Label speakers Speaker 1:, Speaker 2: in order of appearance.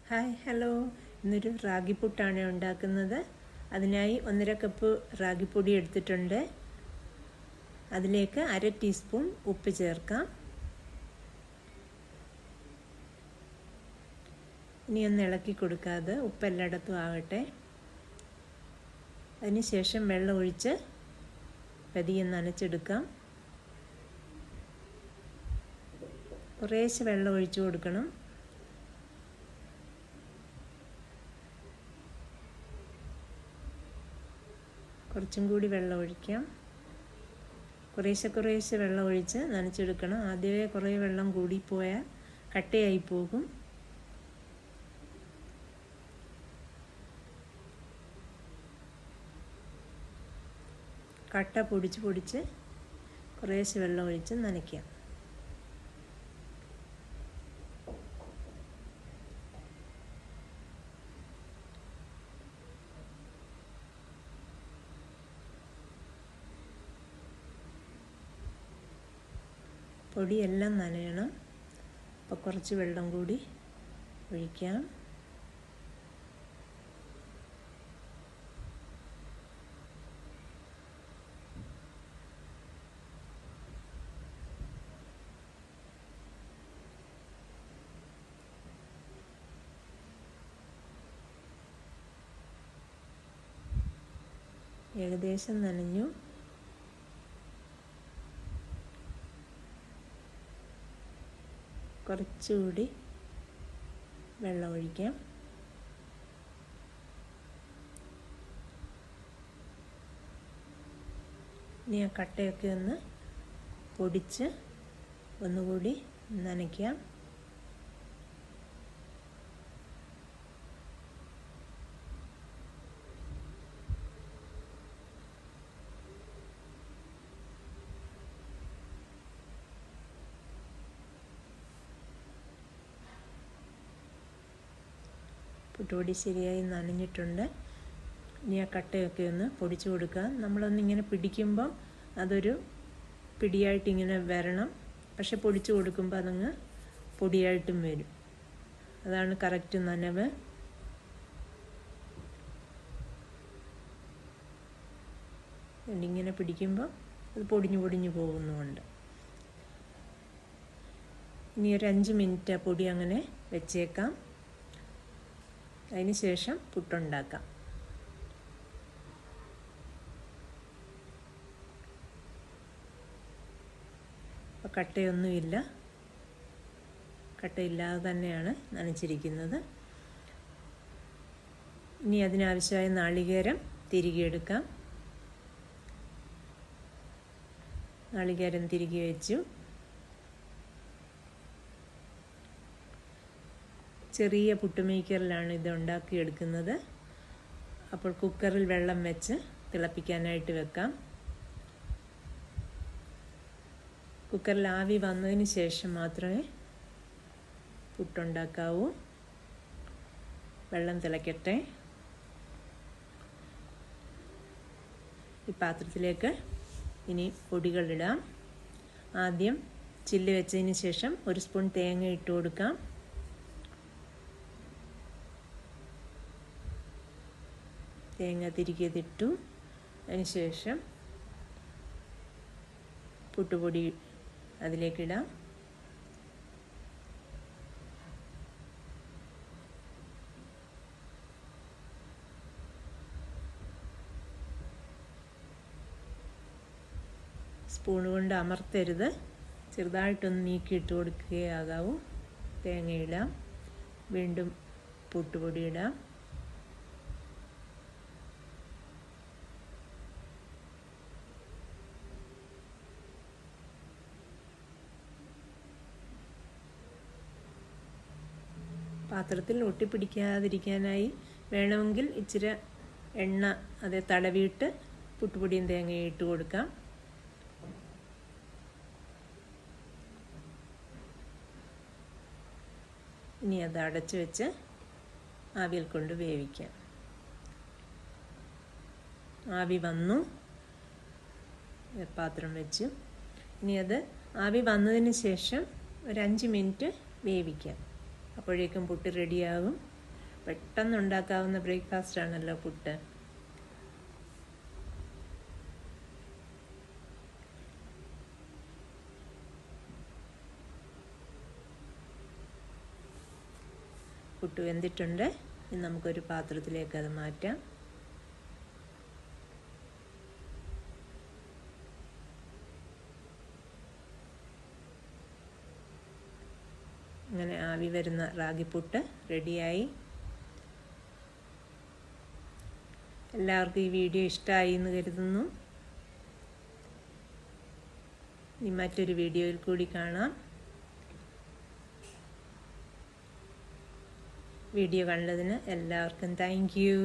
Speaker 1: Hi hello, ഇന്നൊരു റാഗിപ്പുട്ടാണ് ഉണ്ടാക്കുന്നത്. അതിനായി 1.5 കപ്പ് റാഗിപ്പൊടി എടുത്തിട്ടുണ്ട്. അതിലേക്ക് 1/2 ടീസ്പൂൺ ഉപ്പ് ചേർക്കാം. ഇനി ഒന്ന് ഇളക്കി കൊടുക്കാതെ ഉപ്പ് എല്ലായിടത്തും ആകട്ടെ. അതിനുശേഷം വെള്ളം ഒഴിച്ച് പതിയെ നനച്ചെടുക്കാം. കുറേശ്ശെ വെള്ളം ഒഴിച്ചു കൊടുക്കണം. കുറച്ചും കൂടി വെള്ളം ഒഴിക്കാം. കുറേശ്ശെ വെള്ളം ഒഴിച്ച് നനച്ചെടുക്കണം. ആദ്യമേ കുറേ വെള്ളം കൂടിപ്പോയാൽ കട്ടയായി പോകും. കട്ട പൊടിച്ച് കുറേശ്ശെ വെള്ളം ഒഴിച്ച് നനയ്ക്കാം. പൊടിയെല്ലാം നനയണം. അപ്പോൾ കുറച്ച് വെള്ളം കൂടി ഒഴിക്കാം. ഏകദേശം നനഞ്ഞു. കുറച്ചുകൂടി വെള്ളം ഒഴിക്കാം. ഇനി ആ കട്ടയൊക്കെ ഒന്ന് പൊടിച്ച് ഒന്നുകൂടി നനയ്ക്കാം. പുട്ടുപൊടി ശരിയായി നനഞ്ഞിട്ടുണ്ട്. ഇനി ആ കട്ടയൊക്കെ ഒന്ന് പൊടിച്ചു കൊടുക്കാം. നമ്മളൊന്നിങ്ങനെ പിടിക്കുമ്പം അതൊരു പിടിയായിട്ടിങ്ങനെ വരണം. പക്ഷെ പൊടിച്ചു കൊടുക്കുമ്പോൾ അതങ്ങ് പൊടിയായിട്ടും വരും. അതാണ് കറക്റ്റ് നനവ്. ഇങ്ങനെ പിടിക്കുമ്പോൾ അത് പൊടിഞ്ഞു പോകുന്നുമുണ്ട്. ഇനി ഒരു 5 മിനിറ്റ് ആ പൊടി അങ്ങനെ വെച്ചേക്കാം. അതിന് ശേഷം പുട്ടുണ്ടാക്കാം. അപ്പോൾ കട്ടയൊന്നുമില്ല. കട്ടയില്ലാതെ തന്നെയാണ് നനച്ചിരിക്കുന്നത്. ഇനി അതിനാവശ്യമായ നാളികേരം തിരികെ എടുക്കാം. നാളികേരം തിരികെ വെച്ചു. ചെറിയ പുട്ടുമേക്കറിലാണ് ഇത് ഉണ്ടാക്കിയെടുക്കുന്നത്. അപ്പോൾ കുക്കറിൽ വെള്ളം വെച്ച് തിളപ്പിക്കാനായിട്ട് വെക്കാം. കുക്കറിൽ ആവി വന്നതിന് ശേഷം മാത്രമേ പുട്ടുണ്ടാക്കാവൂ. വെള്ളം തിളയ്ക്കട്ടെ. ഈ പാത്രത്തിലേക്ക് ഇനി പൊടികളിടാം. ആദ്യം ചില്ല് വെച്ചതിന് ശേഷം 1 സ്പൂൺ തേങ്ങ ഇട്ട് കൊടുക്കാം. തേങ്ങ തിരികെ ഇട്ടു. അതിനുശേഷം പുട്ടുപൊടി അതിലേക്കിടാം. സ്പൂൺ കൊണ്ട് അമർത്തരുത്. ചെറുതായിട്ടൊന്ന് നീക്കിയിട്ട് കൊടുക്കുകയാകാവൂ. തേങ്ങയിടാം. വീണ്ടും പുട്ടുപൊടി ഇടാം. പാത്രത്തിൽ ഒട്ടിപ്പിടിക്കാതിരിക്കാനായി വേണമെങ്കിൽ ഇച്ചിരി എണ്ണ അതേ തടവിയിട്ട് പുട്ടുപൊടിയും തേങ്ങയും ഇട്ട് കൊടുക്കാം. ഇനി അത് അടച്ചു വെച്ച് ആവിയിൽ കൊണ്ട് വേവിക്കാം. ആവി വന്നു. പാത്രം വെച്ചു. ഇനി അത് ആവി വന്നതിന് ശേഷം ഒരു 5 മിനിറ്റ് വേവിക്കാം. അപ്പോഴേക്കും പുട്ട് റെഡിയാകും. പെട്ടെന്ന് ഉണ്ടാക്കാവുന്ന ബ്രേക്ക്ഫാസ്റ്റ് ആണല്ലോ പുട്ട്. പുട്ട് വെന്തിട്ടുണ്ട്. ഇനി നമുക്കൊരു പാത്രത്തിലേക്ക് അത് മാറ്റാം. അങ്ങനെ ആവി വരുന്ന റാഗിപ്പുട്ട് റെഡിയായി. എല്ലാവർക്കും ഈ വീഡിയോ ഇഷ്ടമായി എന്ന് കരുതുന്നു. ഇനി മറ്റൊരു വീഡിയോയിൽ കൂടി കാണാം. വീഡിയോ കണ്ടതിന് എല്ലാവർക്കും താങ്ക് യു.